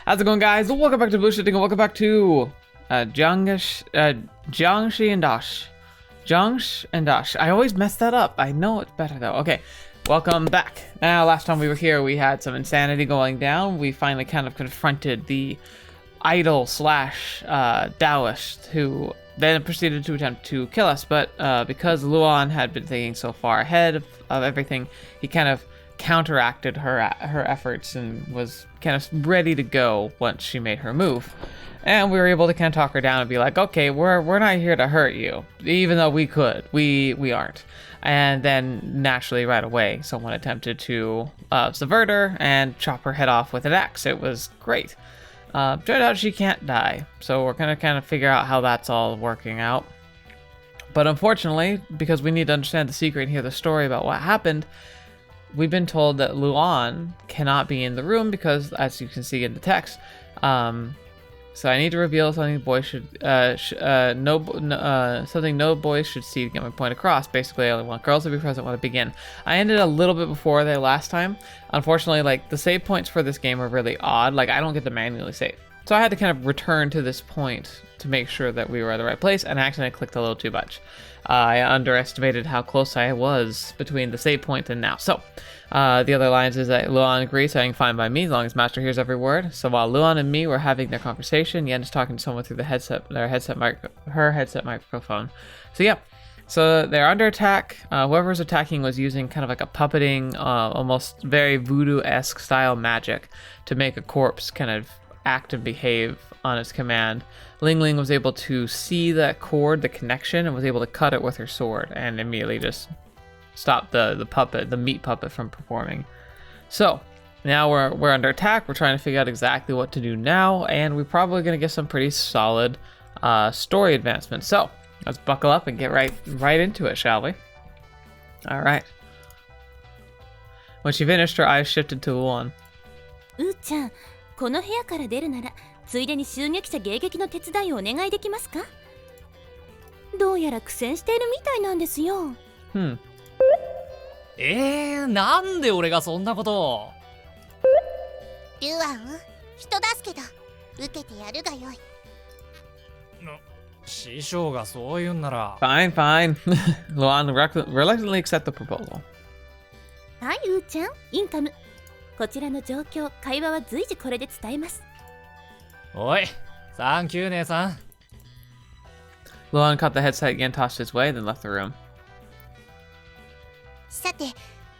How's it going, guys? Welcome back to TheBlueShifting and welcome back to Jiangshi and Daoshi. Jiangshi and Daoshi. I always mess that up. I know it's better though. Okay, welcome back. Now, last time we were here, we had some insanity going down. We finally kind of confronted the idol slash Daoist, who then proceeded to attempt to kill us. But because Luan had been thinking so far ahead of everything, he kind of counteracted her efforts and was kind of ready to go once she made her move. And we were able to kind of talk her down and be like, okay, we're not here to hurt you, even though we could. We aren't. And then naturally right away someone attempted to subvert her and chop her head off with an axe. It was great. Turned out she can't die, so we're gonna kind of figure out how that's all working out. But unfortunately, because we need to understand the secret and hear the story about what happened, we've been told that Luan cannot be in the room because, as you can see in the text, so I need to reveal something boys should, something no boys should see to get my point across. Basically, I only want girls to be present when I begin. I ended a little bit before that last time. Unfortunately, like, the save points for this game are really odd. Like, I don't get to manually save. So I had to kind of return to this point to make sure that we were at the right place, and I accidentally clicked a little too much. I underestimated how close I was between the save point and now. So, the other lines is that Luan agrees, saying fine by me as long as Master hears every word. So while Luan and me were having their conversation, Yen is talking to someone through the her headset microphone. So yeah, so they're under attack. Whoever's attacking was using kind of like a puppeting, almost very voodoo-esque style magic to make a corpse kind of act and behave on its command. Ling Ling was able to see that cord, the connection, and was able to cut it with her sword and immediately just stop the meat puppet from performing. So now we're under attack. We're trying to figure out exactly what to do now, and we're probably going to get some pretty solid story advancement. So let's buckle up and get right into it, shall we? All right. When she finished, her eyes shifted to Luan. ちゃん、この部屋から出るならついでに襲撃者迎撃の手伝いをお願いできますか？どうやら苦戦しているみたいなんですよ。なんで俺がそんなことを。ルアン、人助けだ。受けてやるがよい。師匠がそう言うんなら。Fine. Luan reluctantly accept the proposal. はい、ちゃん、インカム。こちらの状況、会話は随時これで伝えます。おい、サンキュー姉さん。Luan caught the headset again, tossed his way, then left the room. さて、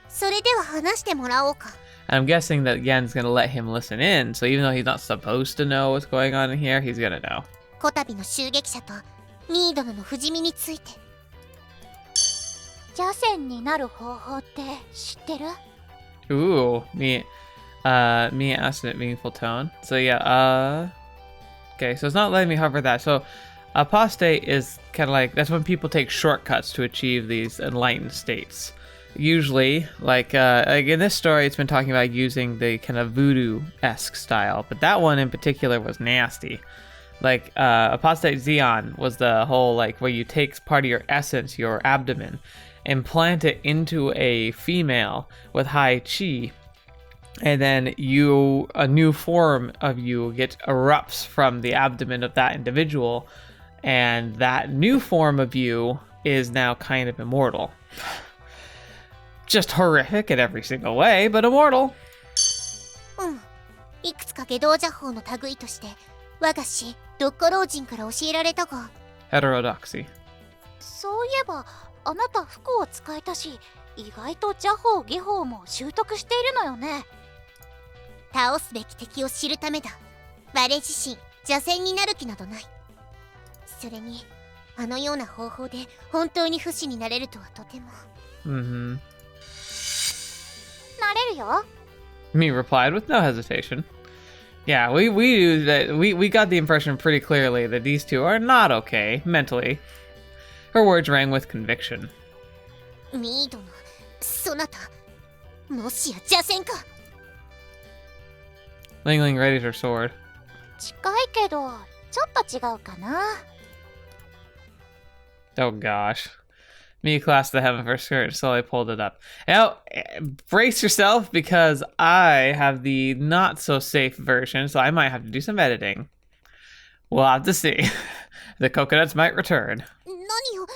それでは話してもらおうか。And I'm guessing that Yen's gonna let him listen in, so even though he's not supposed to know what's going on in here, he's gonna know. こたびの襲撃者とミー殿の不死身について。邪戦になる方法って知ってる？ Ooh, me asked in a meaningful tone. So yeah, okay, so it's not letting me hover that. So Apostate is kind of like, that's when people take shortcuts to achieve these enlightened states. Usually, like in this story, it's been talking about using the kind of voodoo-esque style, but that one in particular was nasty. Like, Apostate Zeon was the whole, like, where you take part of your essence, your abdomen, implant it into a female with high chi, and then a new form of you erupts from the abdomen of that individual, and that new form of you is now kind of immortal. Just horrific in every single way, but immortal. いくつか下道邪法の類として我が師ドッコ老人から教えられたが。Heterodoxy. そういえばあなた服を使えたし、意外と邪法技法も習得しているのよね。倒すべき敵を知るためだ。我自身邪戦になる気などない。それにあのような方法で本当に不死になれるとはとても。なれるよ。Me replied with no hesitation. Yeah, we got the impression pretty clearly that these two are not okay mentally. Her words rang with conviction. ミー殿、そなた、もしや邪戦か。Ling Ling readied her sword. 近いけど、ちょっと違うかな。Oh gosh. Me clasped the hem of her skirt and slowly pulled it up. Now, brace yourself because I have the not so safe version, so I might have to do some editing. We'll have to see. The coconuts might return. 何よ。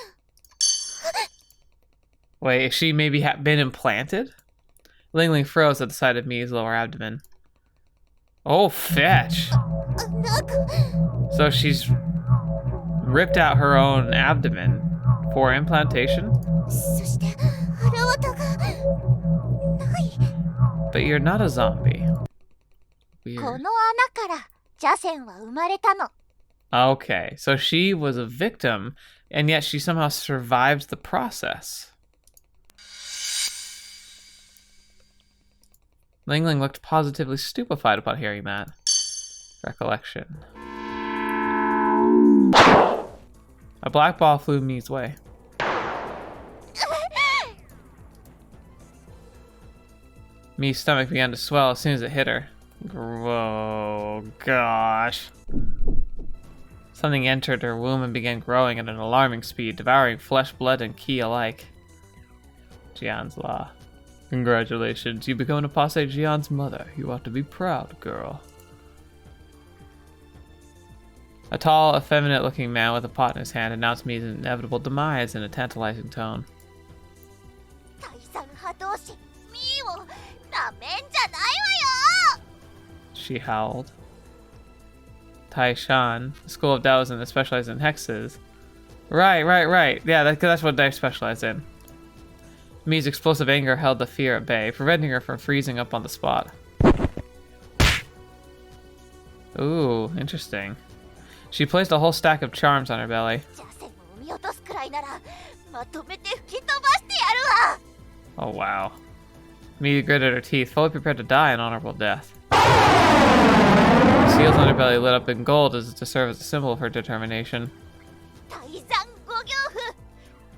Wait, is she maybe been implanted? Ling Ling froze at the sight of Mii's lower abdomen. Oh, fetch. なんか So she's ripped out her own abdomen for implantation? そして腹渡がない。 But you're not a zombie. こ Weird. の穴からジャセンは生まれたの。 Okay, so she was a victim, and yet she somehow survived the process. Ling Ling looked positively stupefied upon hearing that. Recollection. A black ball flew Mii's way. Mii's stomach began to swell as soon as it hit her. Oh, gosh. Something entered her womb and began growing at an alarming speed, devouring flesh, blood, and ki alike. Jian's law. Congratulations, you become an apostate Jian's mother. You ought to be proud, girl. A tall, effeminate-looking man with a pot in his hand announced Mii's inevitable demise in a tantalizing tone. 第三波同士ミーをなめんじゃないわよ。 She howled. Taishan, the school of Daoism that specializes in hexes. Right. Yeah, that's what they specialize in. Mii's explosive anger held the fear at bay, preventing her from freezing up on the spot. Ooh, interesting. She placed a whole stack of charms on her belly. ジャセンを産み落とすくらいならまとめて吹き飛ばしてやるわ。 Oh, wow. Mii gritted her teeth, fully prepared to die an honorable death. The seals on her belly lit up in gold as to serve as a symbol of her determination. 第三五行譜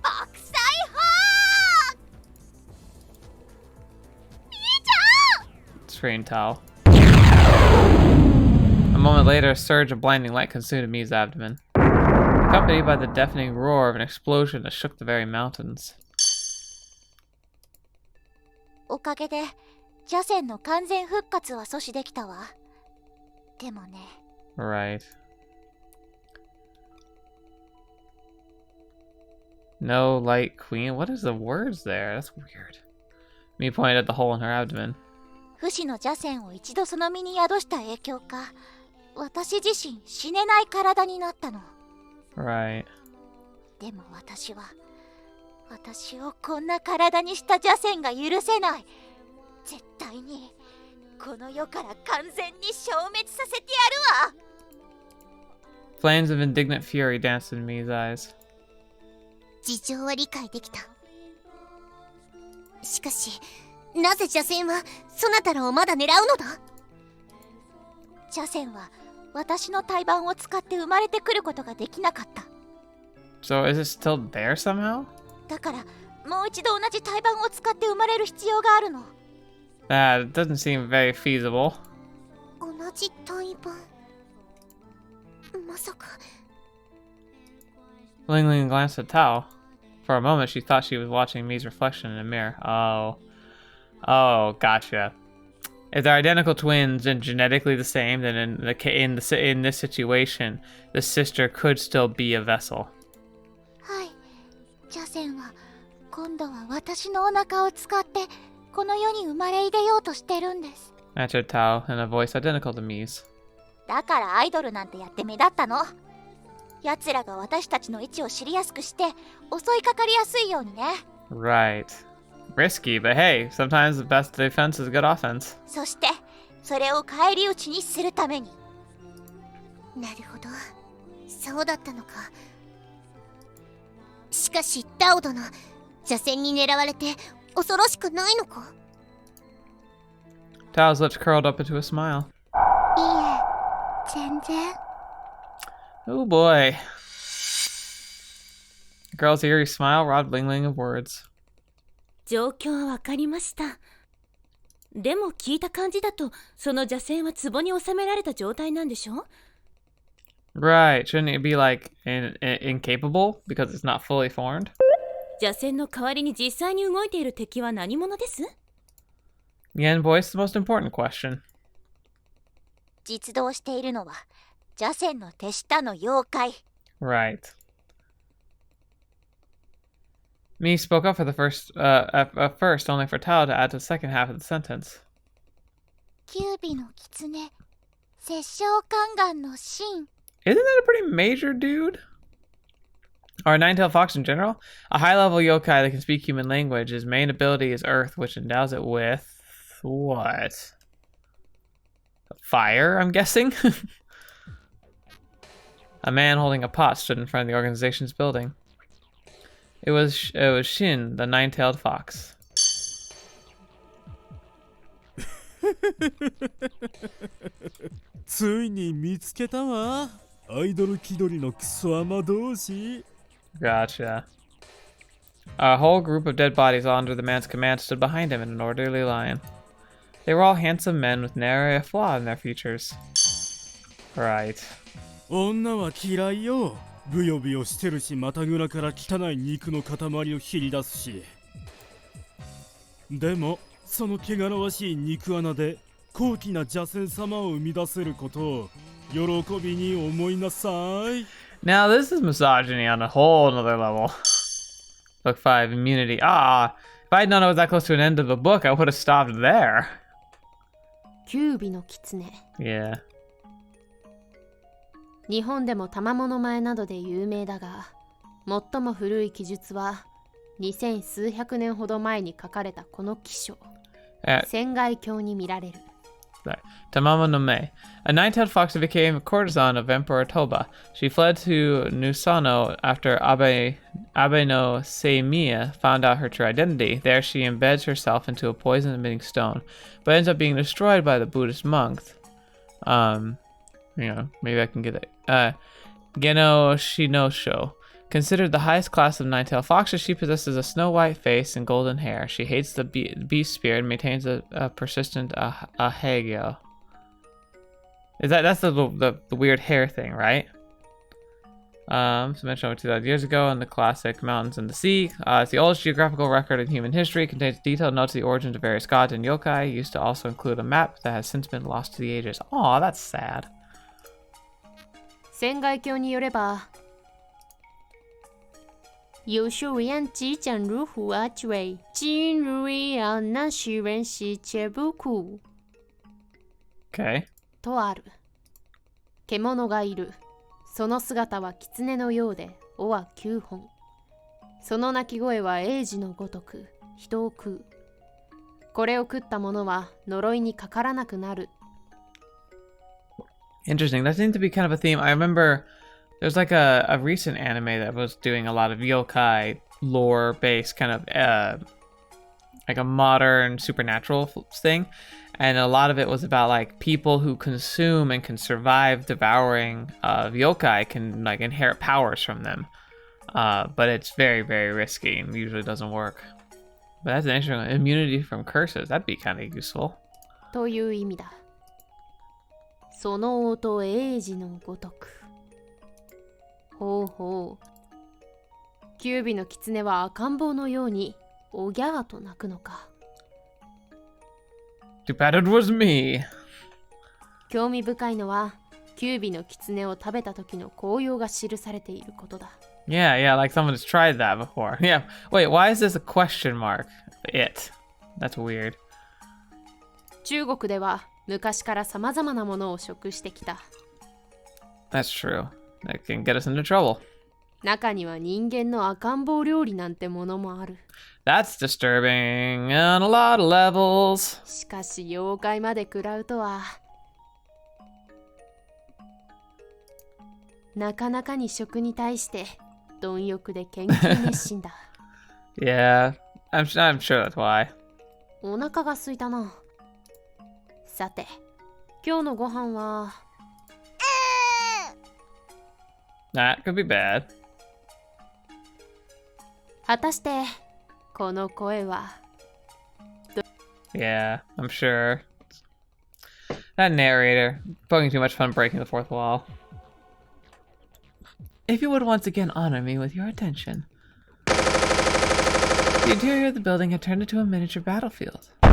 爆砕法。みーちゃん。 Screamed Tao. A moment later, a surge of blinding light consumed Mii's abdomen, accompanied by the deafening roar of an explosion that shook the very mountains. おかげでジャセンの完全復活は阻止できたわ。でもね。 Right. No light queen? What is the words there? That's weird. Mii pointed at the hole in her abdomen. 不死のジャセンを一度その身に宿した影響か、私自身死ねない体になったの。 Right. でも私をこんな体にしたジャセンが許せない。絶対にこの世から完全に消滅させてやるわ。 Flames of indignant fury danced in Mii's eyes. 事情は理解できた。しかし、なぜジャセンはそなたらをまだ狙うのだ？ジャセンは私の胎盤を使って生まれてくることができなかった。 So is it still there somehow? だからもう一度同じ胎盤を使って生まれる必要があるの。That doesn't seem very feasible. 同じ胎盤。まさか。 Ling Ling glanced at Tao. For a moment, she thought she was watching Mii's reflection in a mirror. Oh, gotcha. If they're identical twins and genetically the same, then in this situation, the sister could still be a vessel. はい。ジャセンは今度は私のお腹を使ってこの世に生まれ入れようとしてるんです。 Answered Tao in a voice identical to Mii's. だからアイドルなんてやって目立ったの。奴らが私たちの位置を知りやすくして襲いかかりやすいようにね。 Right. Risky, but hey, sometimes the best defense is good offense. そしてそれを返り討ちにするために。なるほど、そうだったのか。しかしダオ殿、邪戦に狙われて恐ろしくないのか？ Tao's lips curled up into a smile. いいえ、全然。 Oh boy. The girl's eerie smile robbed Ling Ling of words. 状況はわかりました。でも聞いた感じだとその邪戦は壺に収められた状態なんでしょ？ Right, shouldn't it be like incapable because it's not fully formed? 邪戦の代わりに実際に動いている敵は何者です？ Again, voice the most important question. 実動しているのは邪戦の手下の妖怪。 Right. Me spoke up for the first, at first, only for Tao to add to the second half of the sentence. 九尾の狐、殺生宦官の神。 Isn't that a pretty major dude? Or a nine-tailed fox in general? A high-level yokai that can speak human language. His main ability is Earth, which endows it with... what? Fire, I'm guessing? A man holding a pot stood in front of the organization's building. It was Shin, the nine-tailed fox. ついに見つけたわ。アイドル気取りのクソアマ同士。 Gotcha. A whole group of dead bodies all under the man's command stood behind him in an orderly line. They were all handsome men with nary a flaw in their features. Right. 女は嫌いよ。ブヨブヨしてるし、またぐらから汚い肉の塊を切り出すし。でも、その汚らわしい肉穴で高貴な邪戦様を生み出せることを喜びに思いなさい。 Now this is misogyny on a whole nother level. Book 5, immunity. Ah, if I had known I was that close to an end of the book, I would have stopped there. 九尾の狐。 Yeah. 日本でも賜物前などで有名だが、最も古い記述は2000数百年ほど前に書かれたこの記書、仙外経に見られる。 Tamama no Me. A nine-tailed fox who became a courtesan of Emperor Toba. She fled to Nusano after Abe no Seimiya found out her true identity. There she embeds herself into a poison-emitting stone, but ends up being destroyed by the Buddhist monks. Maybe I can get it. Geno Shinosho. Considered the highest class of nine-tailed foxes, she possesses a snow-white face and golden hair. She hates the beast spirit and maintains a persistent ahegyo. That's the weird hair thing, right? So mentioned over 2,000 years ago in the classic Mountains and the Sea. It's the oldest geographical record in human history. It contains detailed notes of the origins of various gods and yokai. It used to also include a map that has since been lost to the ages. Aw, that's sad. 仙外経によれば、有数人即将入虎而追，今日一样那许人是切不苦。 Okay. とある。獣がいる。その姿は狐のようで、尾は9本。その鳴き声は英字のごとく、人を食う。これを食った者は呪いにかからなくなる。 Interesting. That seemed to be kind of a theme. I remember there's like a recent anime that was doing a lot of yokai lore based kind of like a modern supernatural thing, and a lot of it was about like people who consume and can survive devouring yokai can like inherit powers from them, but it's very, very risky and usually doesn't work. But that's an interesting immunity from curses. That'd be kind of useful. という意味だ。その音英字のごとく。ほうほう。九尾の狐は赤ん坊のようにおぎゃーと鳴くのか。Too bad it was me. 興味深いのは九尾の狐を食べた時の紅葉が記されていることだ。Yeah, like someone has tried that before. Yeah, wait, why is this a question mark? It. That's weird. 中国では昔から様々なものを食してきた。That's true. That can get us into trouble. 中には人間の赤ん坊料理なんてものもある。That's disturbing on a lot of levels. しかし妖怪まで食らうとは。なかなかに食に対して貪欲で研究熱心だ。Yeah, I'm sure that's why. お腹が空いたな。さて、今日のご飯は。That could be bad. 果たして、この声は。Yeah, I'm sure. That narrator, poking too much fun breaking the fourth wall. If you would once again honor me with your attention. The interior of the building had turned into a miniature battlefield. The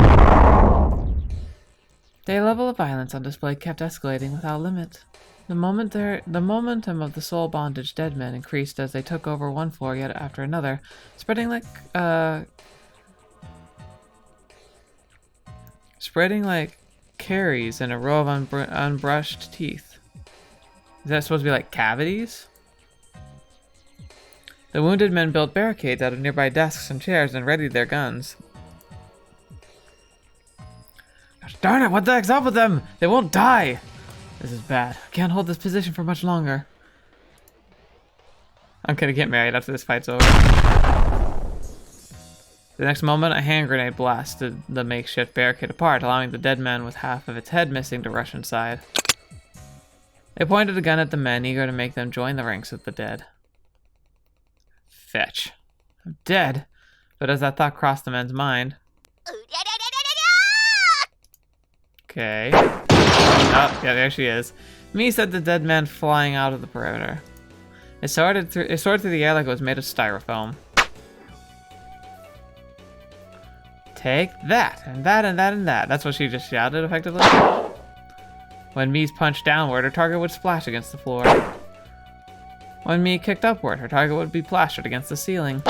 level of violence on display kept escalating without limit. The momentum of the soul bondage deadmen increased as they took over one floor yet after another, spreading like caries in a row of unbrushed teeth. Is that supposed to be like cavities? The wounded men built barricades out of nearby desks and chairs and readied their guns. Gosh darn it, what the heck's up with them? They won't die! This is bad. I can't hold this position for much longer. I'm gonna get married after this fight's over. The next moment, a hand grenade blasted the makeshift barricade apart, allowing the dead man with half of its head missing to rush inside. They pointed a gun at the men, eager to make them join the ranks of the dead. Fetch. I'm dead. But as that thought crossed the men's mind... Okay. Oh, yeah, there she is. Me said the dead man flying out of the perimeter. It soared through the air like it was made of styrofoam. Take that, and that, and that, and that. That's what she just shouted, effectively. When Mies punched downward, her target would splash against the floor. When Mii kicked upward, her target would be plastered against the ceiling.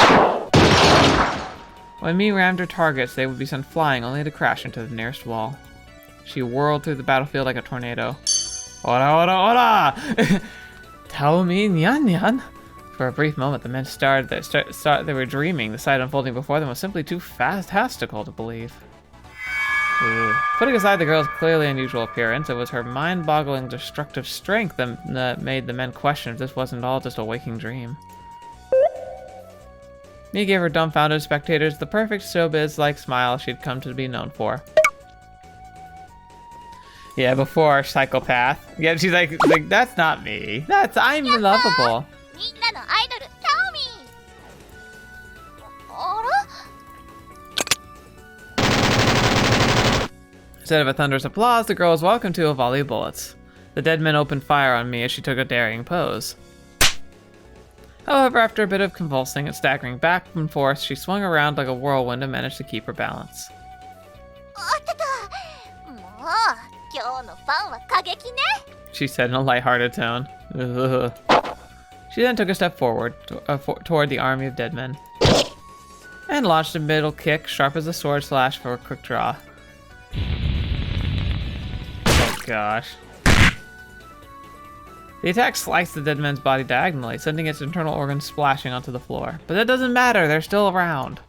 When Mii rammed her targets, they would be sent flying only to crash into the nearest wall. She whirled through the battlefield like a tornado. Ora, ora, ora! Tell me, nyan, nyan. For a brief moment, the men they were dreaming. The sight unfolding before them was simply too fantastical to believe. Ooh. Putting aside the girl's clearly unusual appearance, it was her mind-boggling destructive strength that made the men question if this wasn't all just a waking dream. Mii gave her dumbfounded spectators the perfect showbiz-like smile she'd come to be known for. Yeah, before psychopath. Yeah, she's like that's not me. I'm lovable. Instead of a thunderous applause, the girl was welcomed to a volley of bullets. The dead men opened fire on me as she took a daring pose. However, after a bit of convulsing and staggering back and forth, she swung around like a whirlwind and managed to keep her balance. She said in a lighthearted tone. Ugh. She then took a step forward toward the army of dead men and launched a middle kick, sharp as a sword slash for a quick draw. Oh gosh. The attack sliced the dead man's body diagonally, sending its internal organs splashing onto the floor. But that doesn't matter, they're still around.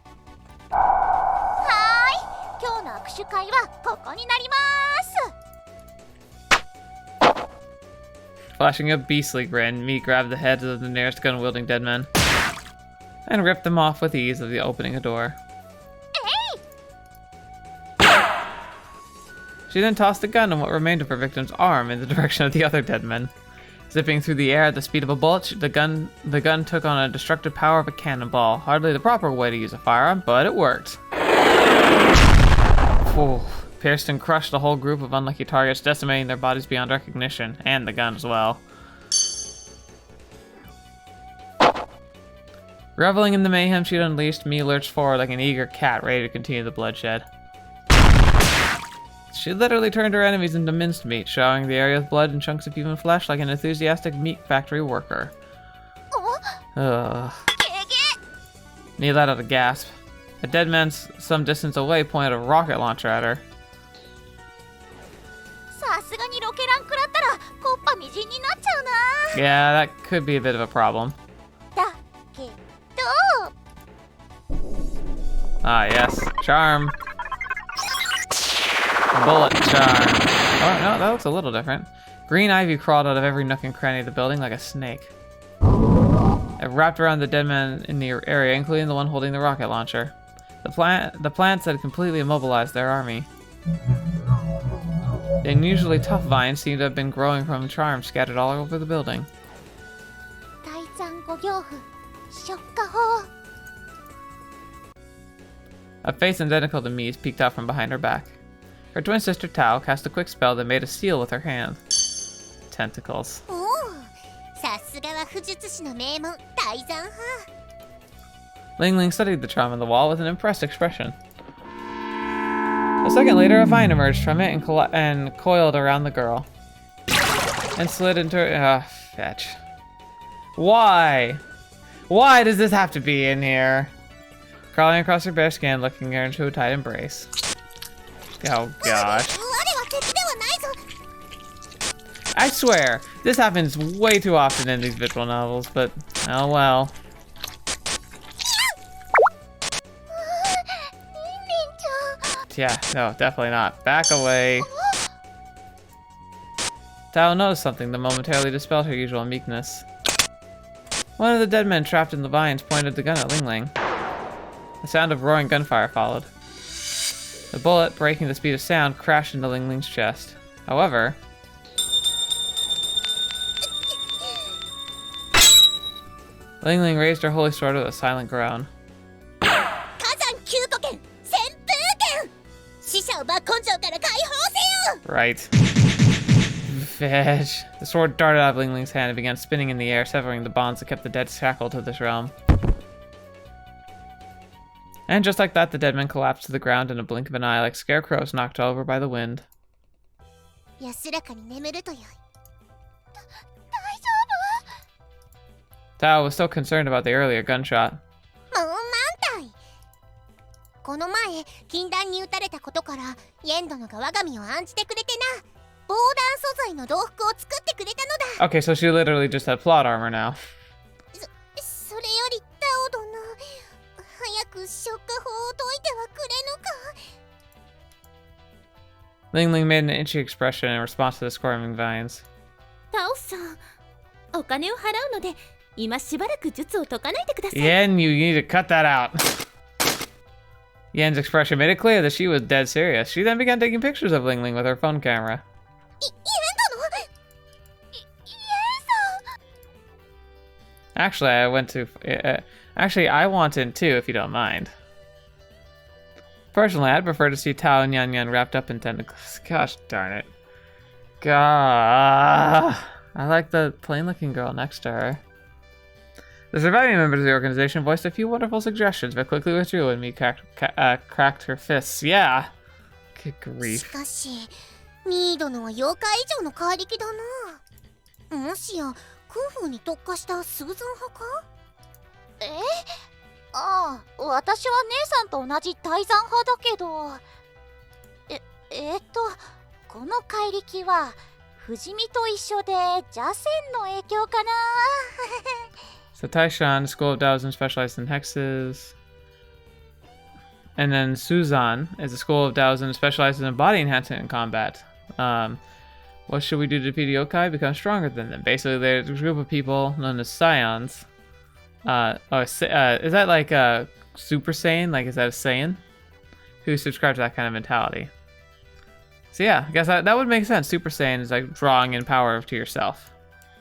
Flashing a beastly grin, Mii grabbed the heads of the nearest gun-wielding dead men and ripped them off with ease of the opening a door. She then tossed the gun and what remained of her victim's arm in the direction of the other dead men. Zipping through the air at the speed of a bullet, the gun took on a destructive power of a cannonball. Hardly the proper way to use a firearm, but it worked. Ooh. Pierced and crushed a whole group of unlucky targets, decimating their bodies beyond recognition, and the gun as well. Reveling in the mayhem she'd unleashed, Mii lurched forward like an eager cat ready to continue the bloodshed. She literally turned her enemies into mincemeat, showering the area with blood and chunks of human flesh like an enthusiastic meat factory worker. Ugh. Mii let out a gasp. A dead man some distance away pointed a rocket launcher at her. Yeah, that could be a bit of a problem. Ah, yes. Charm. Bullet charm. Oh, no, that looks a little different. Green ivy crawled out of every nook and cranny of the building like a snake. It wrapped around the dead man in the area, including the one holding the rocket launcher. The plants had completely immobilized their army. The unusually tough vines seemed to have been growing from charms scattered all over the building. A face identical to Mii's peeked out from behind her back. Her twin sister Tao cast a quick spell that made a seal with her hand. Tentacles. Ling Ling studied the trauma on the wall with an impressed expression. A second later, a vine emerged from it and coiled around the girl. And slid into her. Fetch. Why? Why does this have to be in here? Crawling across her bare skin, looking her into a tight embrace. Oh gosh. I swear, this happens way too often in these visual novels, but oh well. Yeah, no, definitely not. Back away. Tao noticed something that momentarily dispelled her usual meekness. One of the dead men trapped in the vines pointed the gun at Ling Ling. The sound of roaring gunfire followed. The bullet, breaking the speed of sound, crashed into Ling Ling's chest. However, Ling Ling raised her holy sword with a silent groan. Right. Fish. The sword darted out of Ling Ling's hand and began spinning in the air, severing the bonds that kept the dead shackled to this realm. And just like that, the dead men collapsed to the ground in a blink of an eye, like scarecrows knocked over by the wind. Tao was still concerned about the earlier gunshot. この前禁断に打たれたことからイエン殿が我が身を案じてくれてな防弾素材の道服を作ってくれたのだ Okay, so she literally just had plot armor now. それよりタオ殿早く消火法を解いてはくれぬか Ling Ling made an itchy expression in response to the squirming vines. タオさん、お金を払うので今しばらく術を解かないでください。 Yen, you need to cut that out. Yen's expression made it clear that she was dead serious. She then began taking pictures of Ling Ling with her phone camera. Actually, I want in too, if you don't mind. Personally, I'd prefer to see Tao and Yan Yan wrapped up in tentacles. Gosh darn it. Gah. I like the plain-looking girl next to her. The surviving members of the organization voiced a few wonderful suggestions, but quickly withdrew when me cracked her fists. Yeah. Good grief. しかしミー殿は妖怪以上の怪力だな。もしやクンフーに特化したスーザン派か？ああ、私は姉さんと同じ泰山派だけどこの怪力は不死身と一緒で邪戦の影響かな。So Taishan, School of Taoism specialized in hexes. And then Suzan is a School of Taoism specialized in body enhancement in combat. What should we do to defeat yokai? Become stronger than them. Basically, there's a group of people known as Scions. Is that like a Super Saiyan? Like, is that a Saiyan? Who subscribe to that kind of mentality. So yeah, I guess that would make sense. Super Saiyan is like drawing in power to yourself.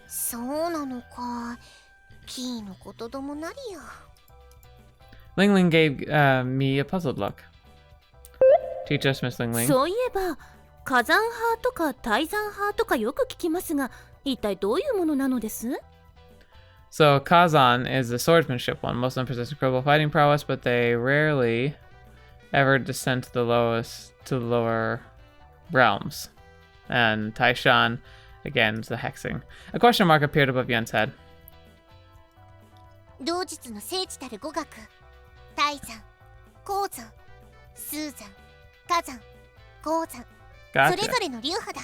そうなのか。キーのことどもなりや。Ling Ling gave me a puzzled look. Teach us, Miss Ling Ling. そういえば火山派とか泰山派とかよく聞きますが、一体どういうものなのです？ So Kazan is the swordsmanship one. Most of them possess incredible fighting prowess, but they rarely ever descend to the lower realms. And Taishan, again, is the hexing. A question mark appeared above Yen's head. 同日の聖地たる語学泰山、鉱山、スーザン、火山、鉱山、それぞれの流派だ。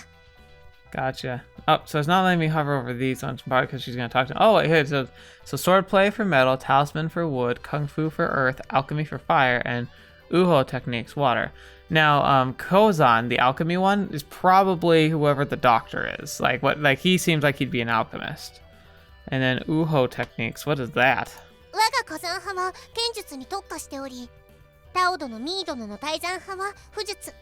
Gotcha. Oh, so it's not letting me hover over these ones, probably because she's going to talk to... Oh, wait, here it says... So swordplay for metal, talisman for wood, kung fu for earth, alchemy for fire, and uho techniques, water. Now, Kozan, the alchemy one, is probably whoever the doctor is. Like, he seems like he'd be an alchemist. And then uho techniques, what is that? 我が火山派は剣術に特化しており、タオ殿、ミー殿の泰山派は武術、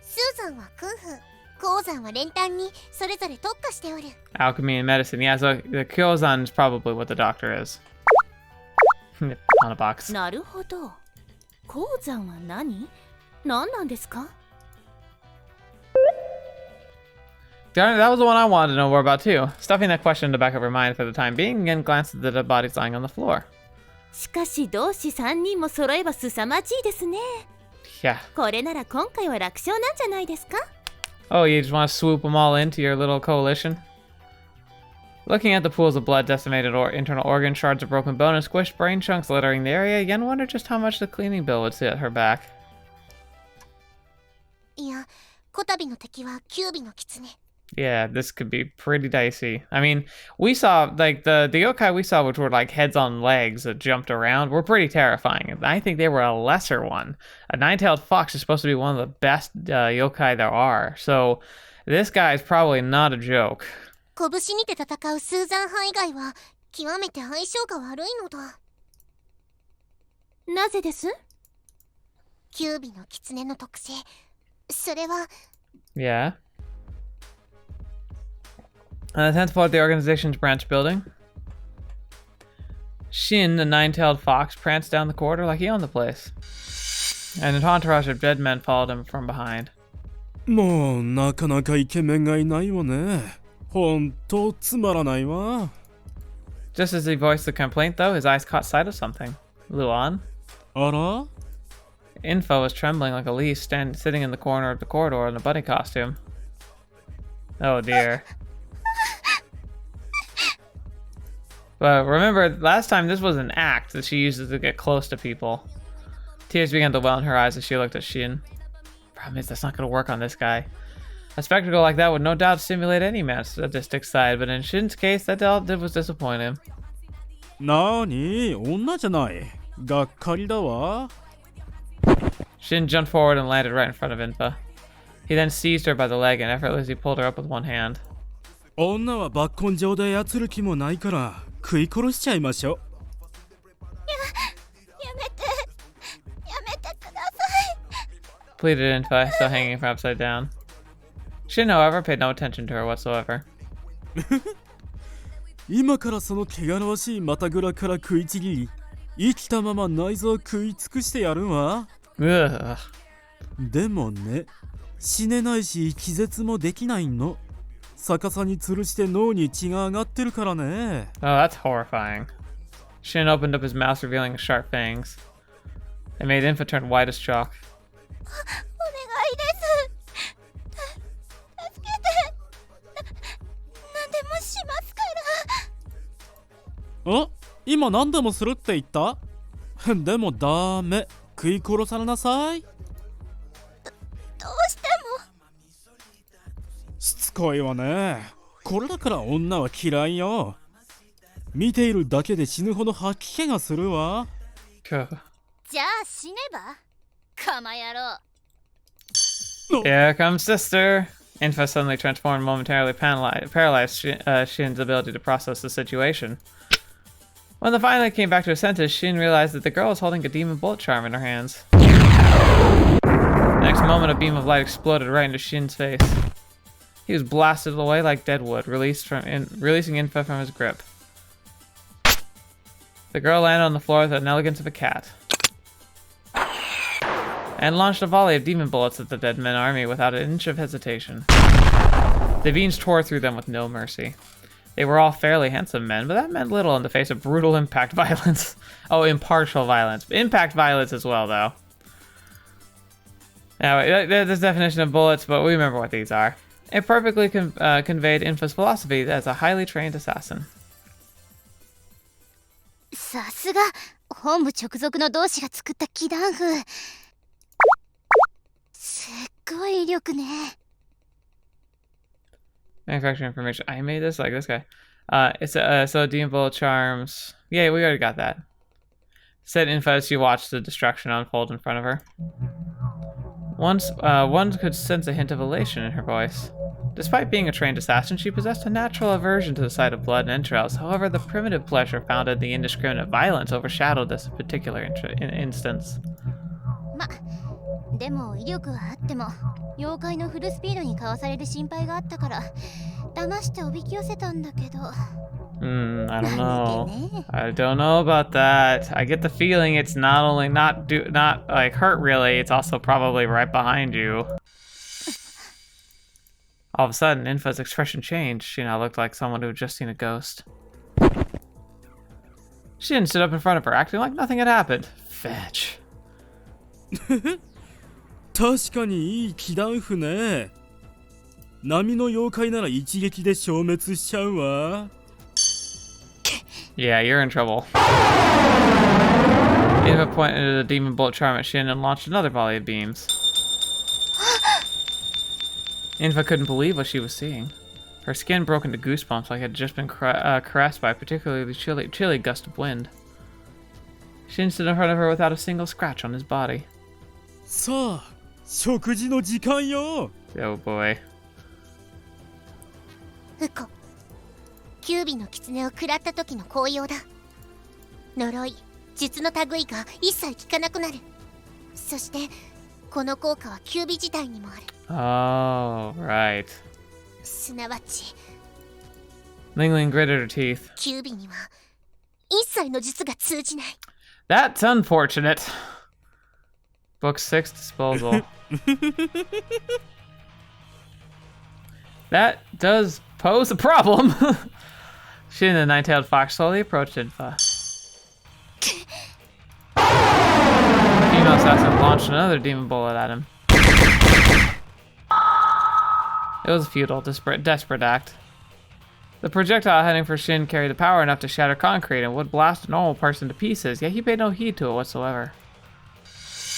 スーザンはクンフー、鉱山は連弾にそれぞれ特化しておる。 Alchemy and medicine, yeah, so the Kyozan is probably what the doctor is. On a box. なるほど。鉱山は何なんですか？ Darn it, that was the one I wanted to know more about too. Stuffing that question in the back of her mind for the time being, again glanced at the dead bodies lying on the floor. しかし同志3人も揃えば凄まじいですね。 Yeah. これなら今回は楽勝なんじゃないですか? Oh, you just want to swoop them all into your little coalition? Looking at the pools of blood, decimated internal organs, shards of broken bone, and squished brain chunks littering the area, Yen wondered just how much the cleaning bill would set her back. いや、こたびの敵はキュービの狐。 Yeah, this could be pretty dicey. I mean, we saw, like, the yokai we saw, which were, like, heads on legs that jumped around, were pretty terrifying. I think they were a lesser one. A nine-tailed fox is supposed to be one of the best yokai there are, so this guy is probably not a joke. 拳にて戦うスーザン派以外は極めて相性が悪いのだ。なぜです? キュービの狐の特性、それは。 Yeah. On the 10th floor of the organization's branch building, Shin, the nine-tailed fox, pranced down the corridor like he owned the place. And an entourage of dead men followed him from behind. もうなかなかイケメンがいないわね。ほんとつまらないわ。 Just as he voiced the complaint, though, his eyes caught sight of something. Luan. あら? Info was trembling like a leaf, sitting in the corner of the corridor in a bunny costume. Oh dear. But remember, last time this was an act that she uses to get close to people. Tears began to well in her eyes as she looked at Shin. Problem is, that's not going to work on this guy. A spectacle like that would no doubt stimulate any man's sadistic side, but in Shin's case, that all did was disappoint him. なーに、女じゃない。がっかりだわ。 Shin jumped forward and landed right in front of Infa. He then seized her by the leg and effortlessly pulled her up with one hand. 女は抜根性で操る気もないから食い殺しちゃいましょ。やめてください。 Pleaded Infa, still hanging from upside down. Shin, however, paid no attention to her whatsoever. 今からその汚らわしいまたぐらから食いちぎり、生きたまま内臓を食い尽くしてやるわ。 Ugh. でもね、死ねないし気絶もできないの。逆さに吊るして脳に血が上がってるからね。 Oh, that's horrifying. Shin opened up his mouth, revealing his sharp fangs. It made Infa turn white as chalk. お願いです。助けて。何でもしますから。あ、今何でもするって言った？でもダメ。食い殺されなさい。どうしても。しつこいわね。これだから女は嫌いよ。見ているだけで死ぬほど吐き気がするわ。じゃあ死ねば。かまやろう。 Here comes sister. Infa suddenly transformed, momentarily paralyzed Shin's ability to process the situation. When the finally came back to his senses, Shin realized that the girl was holding a demon bullet charm in her hands. The next moment, a beam of light exploded right into Shin's face. He was blasted away like dead wood, releasing Infa from his grip. The girl landed on the floor with an elegance of a cat, and launched a volley of demon bullets at the dead men army without an inch of hesitation. The beams tore through them with no mercy. They were all fairly handsome men, but that meant little in the face of brutal impact violence. Oh, impartial violence. Impact violence as well, though. Now, there's definition of bullets, but we remember what these are. It perfectly conveyed Infa's philosophy as a highly trained assassin. さすが本部直属の同志が作った気弾風。すっごい威力ね。 Manufacturing information. I made this like this guy. So demon bullet charms. Yeah, we already got that. Said Infa as she watched the destruction unfold in front of her. One could sense a hint of elation in her voice. Despite being a trained assassin, she possessed a natural aversion to the sight of blood and entrails. However, the primitive pleasure found in the indiscriminate violence overshadowed this particular instance. でも威力はあっても妖怪のフルスピードにかわされる心配があったから騙しておびき寄せたんだけど。I don't know. I don't know about that. I get the feeling it's not only not like hurt really, it's also probably right behind you. All of a sudden, Infa's expression changed. She now looked like someone who had just seen a ghost. Shin stood up in front of her, acting like nothing had happened. Fetch. 確かにいい気弾譜ね。波の妖怪なら一撃で消滅しちゃうわ。Yeah, you're in trouble. Eva pointed a demon bolt charm at Shin and launched another volley of beams. Infa couldn't believe what she was seeing. Her skin broke into goosebumps like it had just been caressed by a particularly chilly gust of wind. Shin stood in front of her without a single scratch on his body. さあ、食事の時間よ。 Oh boy. ウコ、キュービの狐を食らった時の紅葉だ。呪い、術の類が一切効かなくなる。そしてこの効果はキュービ自体にもある。 Oh, right. すなわち Ling Ling gritted her teeth. キュービには一切の術が通じない。 That's unfortunate. Book 6 disposal. That does pose a problem. She and the nine-tailed fox slowly approached Infa. The female assassin launched another demon bullet at him. It was a futile, desperate act. The projectile heading for Shin carried the power enough to shatter concrete and would blast a normal person to pieces, yet he paid no heed to it whatsoever.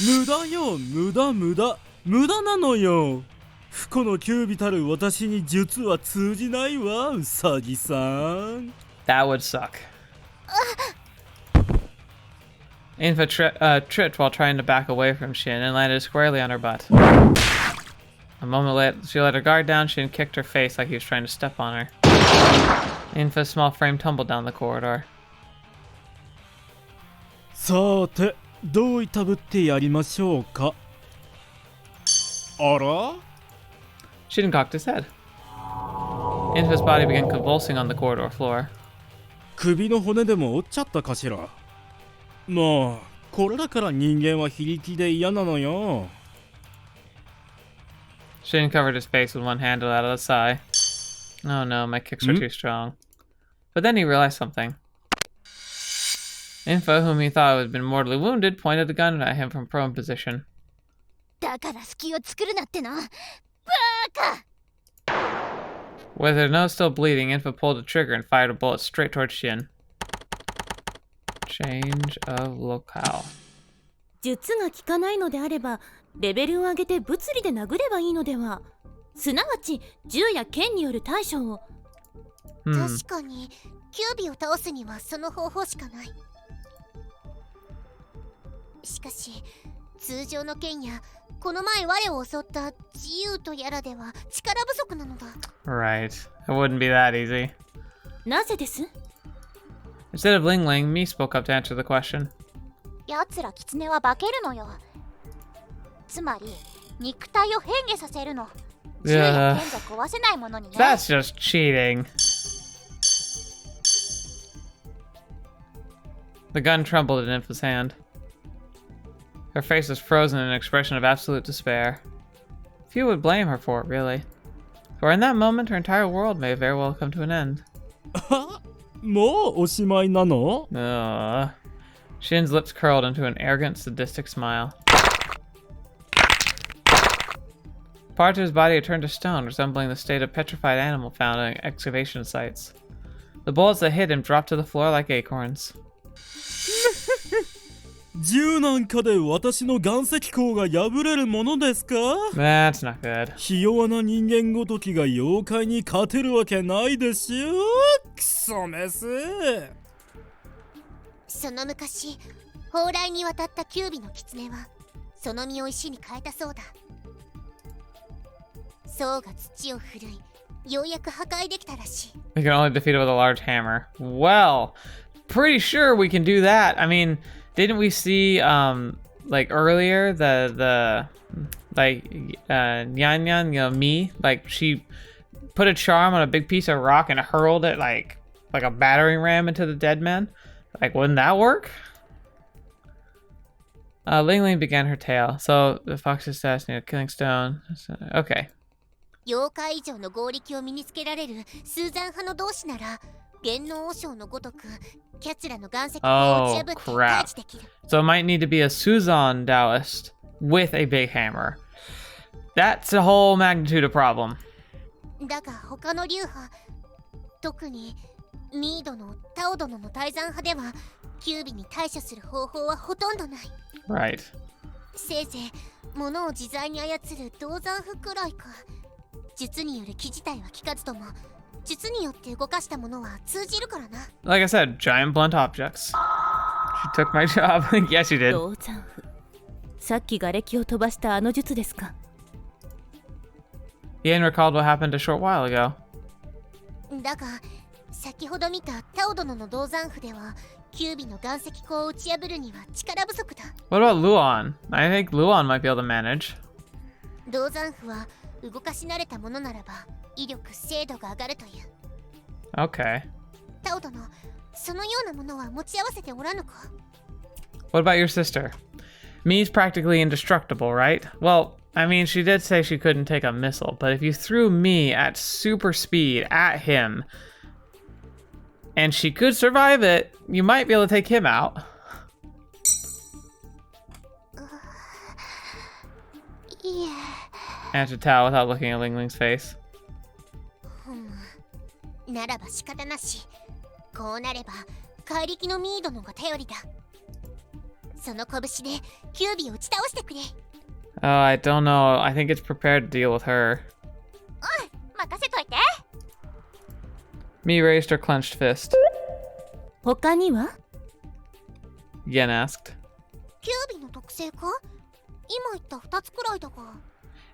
無駄よ、無駄なのよ。不幸のキュービたる私に術は通じないわ、ウサギさん。 That would suck. Infa tripped while trying to back away from Shin and landed squarely on her butt. A moment later, she let her guard down. Shin kicked her face like he was trying to step on her. Infa's small frame tumbled down the corridor. さて、どういたぶってやりましょうか。あら？ Shin cocked his head. Infa's body began convulsing on the corridor floor. 首の骨でも折っちゃったかしら。もう、これだから人間は非力で嫌なのよ。 Shin covered his face with one hand and let out a sigh. Oh no, my kicks are too strong. But then he realized something. Infa, whom he thought had been mortally wounded, pointed the gun at him from prone position. だから隙を作るなっての。バカ！ With her nose still bleeding, Infa pulled the trigger and fired a bullet straight towards Shin. Change of locale. 術が効かないのであればレベルを上げて物理で殴ればいいのでは。すなわち銃や剣による対処を。確かにキュービを倒すにはその方法しかない。しかし通常の剣やこの前我を襲った自由とやらでは力不足なのだ。 Right. It wouldn't be that easy. なぜです？ Instead of Ling Ling, Mi spoke up to answer the question. やつら狐は化けるのよ。つまり肉体を変化させるの。銃や剣じゃ壊せないものにね。 That's just cheating. The gun trembled in Infa's hand. Her face was frozen in an expression of absolute despair. Few would blame her for it, really. For in that moment, her entire world may very well come to an end. もうおしまいなの？ Shin's lips curled into an arrogant, sadistic smile. Parts of his body had turned to stone, resembling the state of petrified animal found in excavation sites. The bullets that hit him dropped to the floor like acorns. 銃なんかで私の岩石口が破れるものですか？ That's not good. ひ弱な人間ごときが妖怪に勝てるわけないですよ。クソメス。その昔、蓬莱に渡ったキュービの狐はその身を石に変えたそうだ。僧が土を振るい、ようやく破壊できたらしい。 We can only defeat it with a large hammer. Well, pretty sure we can do that. I mean, didn't we see like earlier the Nyan Nyan, you know, me, like she put a charm on a big piece of rock and hurled it like a battering ram into the deadmen? Like, wouldn't that work? Ling Ling began her tale. So the fox assassinated killing stone. Okay. 妖怪以上の合力を身につけられるスーザン派の同志なら元能和尚のごとくキャツラの岩石を打ち Oh, 破って crap. 退治できる。 So it might need to be a Suzan Taoist with a big hammer. That's a whole magnitude of problem. だが他の流派、特にミードのタオ殿の泰山派ではキュービに対処する方法はほとんどない。 Right. せいぜい物を自在に操る銅山符くらいか。術による気自体は効かずとも術によって動かしたものは通じるからな。 Like I said, giant blunt objects. She took my job. Yes, she did. 銅山符。さっき瓦礫を飛ばしたあの術ですか。Ian recalled what happened a short while ago. だが先ほど見たタオ殿の銅山符ではキュービの岩石鉱を打ち破るには力不足だ。 What about Luan? I think Luan might be able to manage. 銅山符は動かし慣れたものならば威力精度が上がるという。 Okay. タオ殿、そのようなものは持ち合わせておらぬか。 What about your sister? Mi's practically indestructible, right? Well, I mean, she did say she couldn't take a missile, but if you threw Mi at super speed at him, and she could survive it, you might be able to take him out. いえ。 Answered Tao without looking at Ling Ling's face. ならば仕方なし。こうなれば怪力のミードのが頼りだ。その拳でキュービを打ち倒してくれ。 Oh, I don't know. I think it's prepared to deal with her. 任せといて。 Mi raised her clenched fist. 他には？ Yen asked. キュービの特性か？今言った2つくらいだが。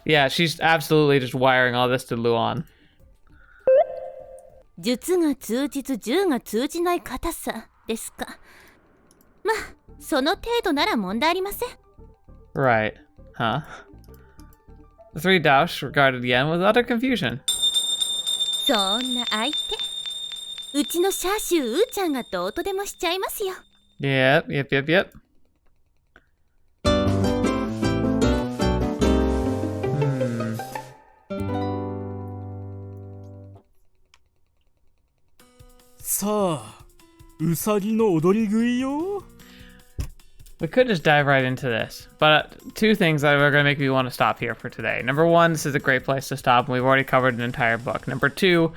Yeah, she's absolutely just wiring all this to Luan. 術が通じず銃が通じない硬さですか。まあ、その程度なら問題ありません。 Right. Huh? The three Daosh regarded Yen with utter confusion. そんな相手。うちのシャーシューーちゃんがどうとでもしちゃいますよ。Yep, yep, yep, yep. Sa, ウサギの踊り食いよ。 We could just dive right into this, but two things that are going to make me want to stop here for today. Number one, this is a great place to stop, and we've already covered an entire book. Number two,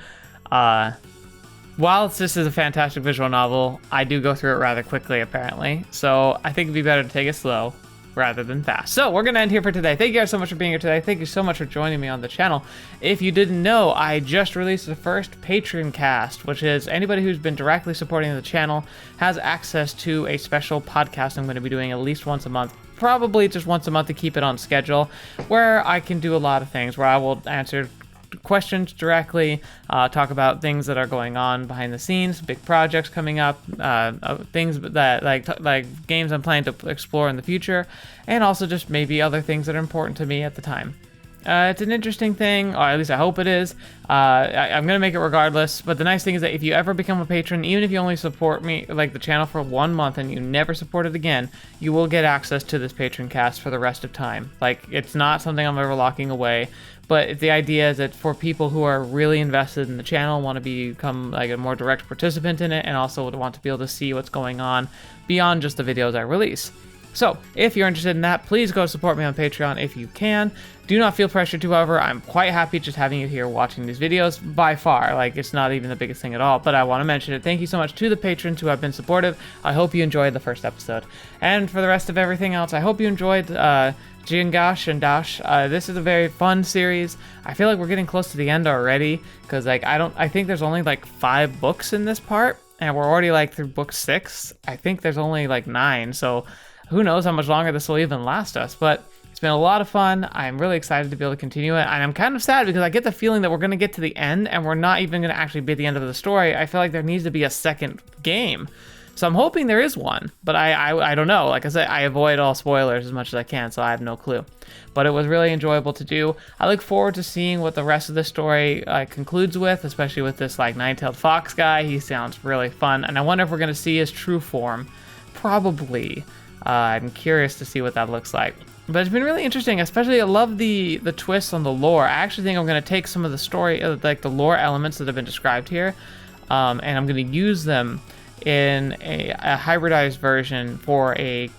while this is a fantastic visual novel, I do go through it rather quickly, apparently. So I think it'd be better to take it slow rather than fast. So we're going to end here for today. Thank you guys so much for being here today. Thank you so much for joining me on the channel. If you didn't know, I just released the first Patreon cast, which is anybody who's been directly supporting the channel has access to a special podcast I'm going to be doing at least once a month. Probably just once a month to keep it on schedule, where I can do a lot of things, where I will answer questions directly, talk about things that are going on behind the scenes, big projects coming up, things that like games I'm planning to explore in the future, and also just maybe other things that are important to me at the time. It's an interesting thing, or at least I hope it is. I'm gonna make it regardless, but the nice thing is that if you ever become a patron, even if you only support me, like the channel for 1 month and you never support it again, you will get access to this patron cast for the rest of time. Like, it's not something I'm ever locking away, but the idea is that for people who are really invested in the channel, want to become like a more direct participant in it, and also would want to be able to see what's going on beyond just the videos I release. So, if you're interested in that, please go support me on Patreon if you can. Do not feel pressured to, however. I'm quite happy just having you here watching these videos by far. Like, it's not even the biggest thing at all, but I want to mention it. Thank you so much to the patrons who have been supportive. I hope you enjoyed the first episode. And for the rest of everything else, I hope you enjoyed Jiangshi and Daoshi. This is a very fun series. I feel like we're getting close to the end already, because like I think there's only like 5 books in this part, and we're already like through book 6. I think there's only like 9, so who knows how much longer this will even last us, but it's been a lot of fun. I'm really excited to be able to continue it, and I'm kind of sad because I get the feeling that we're going to get to the end and we're not even going to actually be at the end of the story. I feel like there needs to be a second game. So I'm hoping there is one, but I don't know. Like I said, I avoid all spoilers as much as I can, so I have no clue. But it was really enjoyable to do. I look forward to seeing what the rest of the story concludes with, especially with this like nine-tailed fox guy. He sounds really fun, and I wonder if we're going to see his true form. Probably. I'm curious to see what that looks like. But it's been really interesting, especially I love the twists on the lore. I actually think I'm going to take some of the story, like the lore elements that have been described here, and I'm going to use them in a hybridized version for a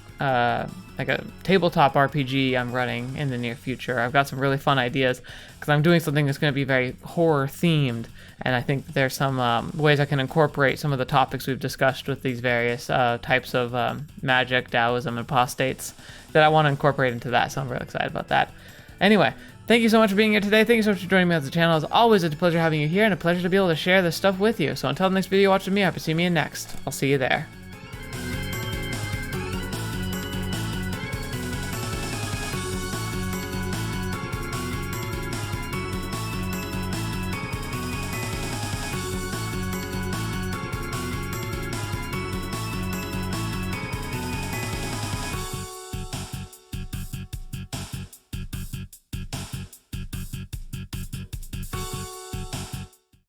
like a tabletop RPG I'm running in the near future. I've got some really fun ideas because I'm doing something that's going to be very horror themed, and I think that there's some ways I can incorporate some of the topics we've discussed with these various types of magic, Taoism, and apostates that I want to incorporate into that, so I'm really excited about that. Anyway, thank you so much for being here today. Thank you so much for joining me on the channel. As always, it's a pleasure having you here and a pleasure to be able to share this stuff with you. So until the next video, watch with me. I hope to see me in next. I'll see you there.